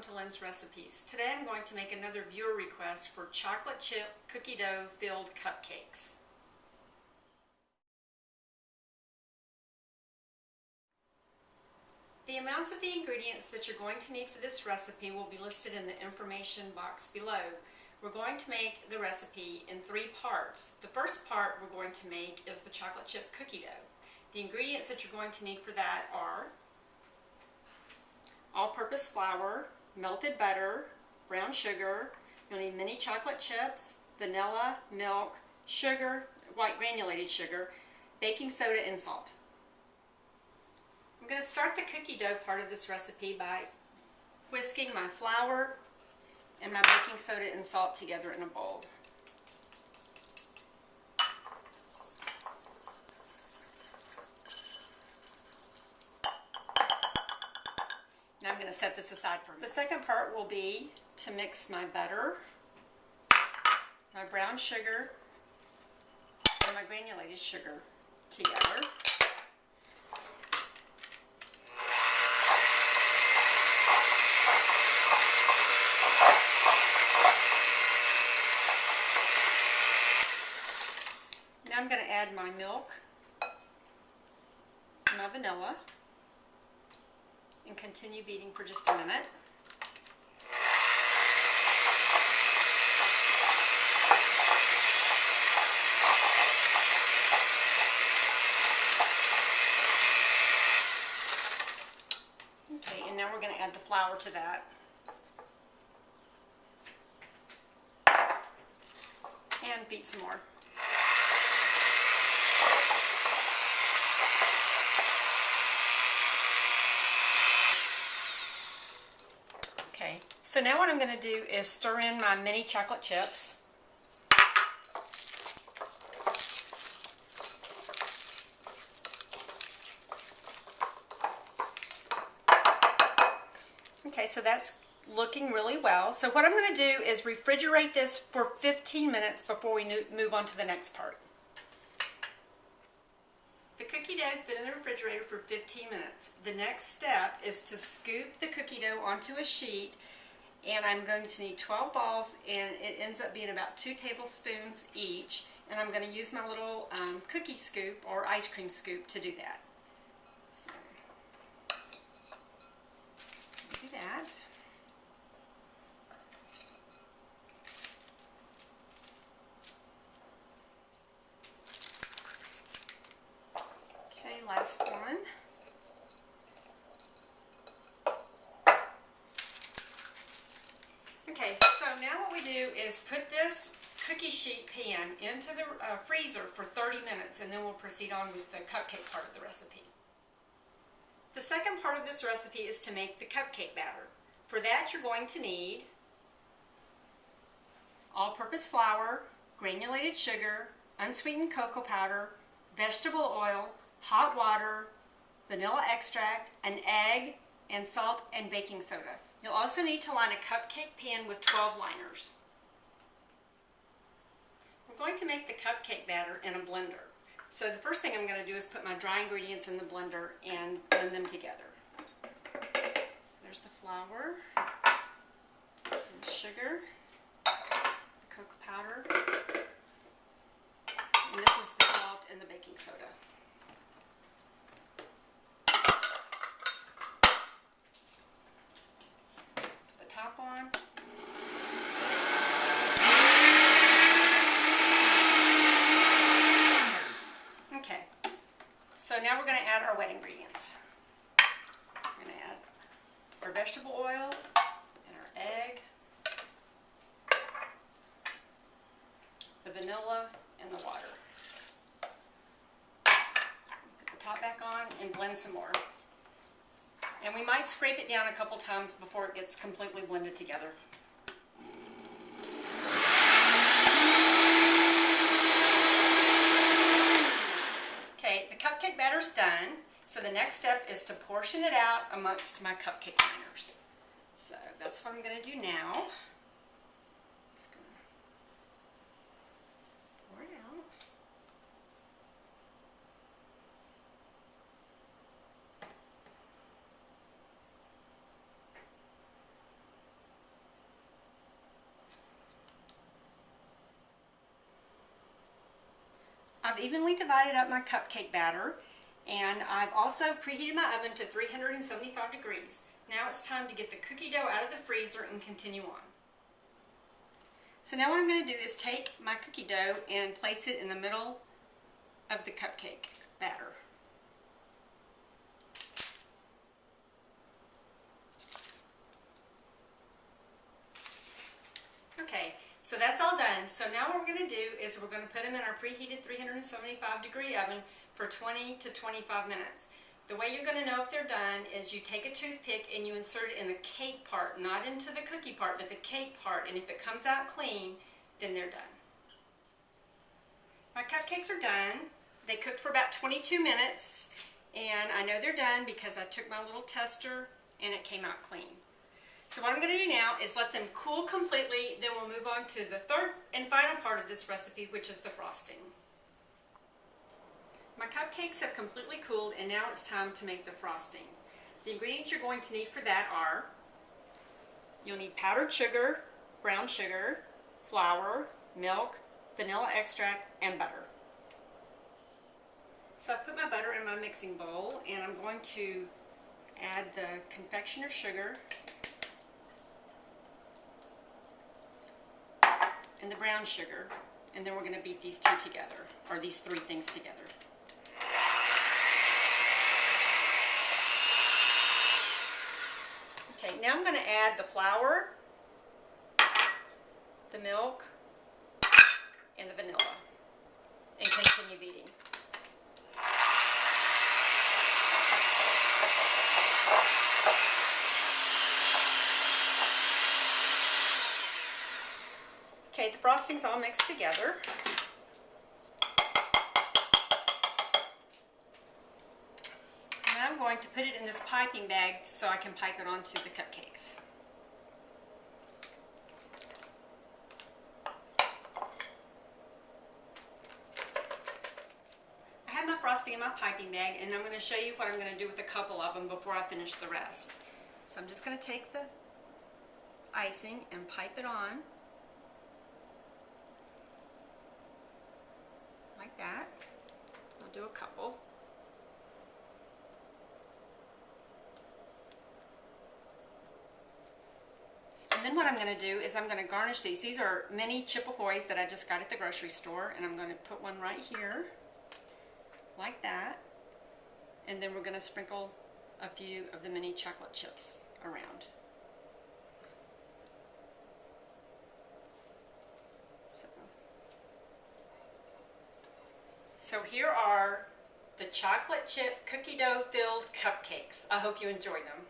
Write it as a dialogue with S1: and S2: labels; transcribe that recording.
S1: to Lynn's Recipes. Today I'm going to make another viewer request for chocolate chip cookie dough filled cupcakes. The amounts of the ingredients that you're going to need for this recipe will be listed in the information box below. We're going to make the recipe in 3 parts. The first part we're going to make is the chocolate chip cookie dough. The ingredients that you're going to need for that are all-purpose flour, melted butter, brown sugar, you'll need mini chocolate chips, vanilla, milk, sugar, white granulated sugar, baking soda, and salt. I'm going to start the cookie dough part of this recipe by whisking my flour and my baking soda and salt together in a bowl. Now I'm going to set this aside for a minute. The second part will be to mix my butter, my brown sugar, and my granulated sugar together. Now I'm going to add my milk, my vanilla, and continue beating for just a minute. Okay, and now we're going to add the flour to that. And beat some more. Okay, so now what I'm going to do is stir in my mini chocolate chips. Okay, so that's looking really well. So what I'm going to do is refrigerate this for 15 minutes before we move on to the next part. The cookie dough has been in the refrigerator for 15 minutes. The next step is to scoop the cookie dough onto a sheet, and I'm going to need 12 balls, and it ends up being about 2 tablespoons each, and I'm going to use my little cookie scoop or ice cream scoop to do that. So, do that. Last one. Okay, so now what we do is put this cookie sheet pan into the freezer for 30 minutes, and then we'll proceed on with the cupcake part of the recipe. The second part of this recipe is to make the cupcake batter. For that you're going to need all-purpose flour, granulated sugar, unsweetened cocoa powder, vegetable oil, hot water, vanilla extract, an egg, and salt and baking soda. You'll also need to line a cupcake pan with 12 liners. We're going to make the cupcake batter in a blender. So the first thing I'm going to do is put my dry ingredients in the blender and blend them together. So there's the flour, the sugar, the cocoa powder, and this is the salt and the baking soda. Top on. Okay, so now we're going to add our wet ingredients. We're going to add our vegetable oil and our egg, the vanilla, and the water. Put the top back on and blend some more. And we might scrape it down a couple times before it gets completely blended together. Okay, the cupcake batter's done. So the next step is to portion it out amongst my cupcake liners. So that's what I'm going to do now. Just going to pour it out. I've evenly divided up my cupcake batter, and I've also preheated my oven to 375 degrees. Now it's time to get the cookie dough out of the freezer and continue on. So now what I'm going to do is take my cookie dough and place it in the middle of the cupcake batter. Okay, so that's all done. So now what we're going to do is we're going to put them in our preheated 375 degree oven for 20 to 25 minutes. The way you're going to know if they're done is you take a toothpick and you insert it in the cake part, not into the cookie part, but the cake part, and if it comes out clean, then they're done. My cupcakes are done. They cooked for about 22 minutes, and I know they're done because I took my little tester and it came out clean. So what I'm going to do now is let them cool completely, then we'll move on to the third and final part of this recipe, which is the frosting. My cupcakes have completely cooled, and now it's time to make the frosting. The ingredients you're going to need for that are, you'll need powdered sugar, brown sugar, flour, milk, vanilla extract, and butter. So I've put my butter in my mixing bowl, and I'm going to add the confectioner sugar and the brown sugar, and then we're going to beat these two together, or these three things together. Okay, now I'm going to add the flour, the milk, and the vanilla, and continue beating. Okay, the frosting's all mixed together. Now I'm going to put it in this piping bag so I can pipe it onto the cupcakes. I have my frosting in my piping bag, and I'm going to show you what I'm going to do with a couple of them before I finish the rest. So I'm just going to take the icing and pipe it on. Like that. I'll do a couple. And then what I'm going to do is I'm going to garnish these. These are mini Chip-Ahoys that I just got at the grocery store, and I'm going to put one right here, like that. And then we're going to sprinkle a few of the mini chocolate chips around. So here are the chocolate chip cookie dough filled cupcakes. I hope you enjoy them.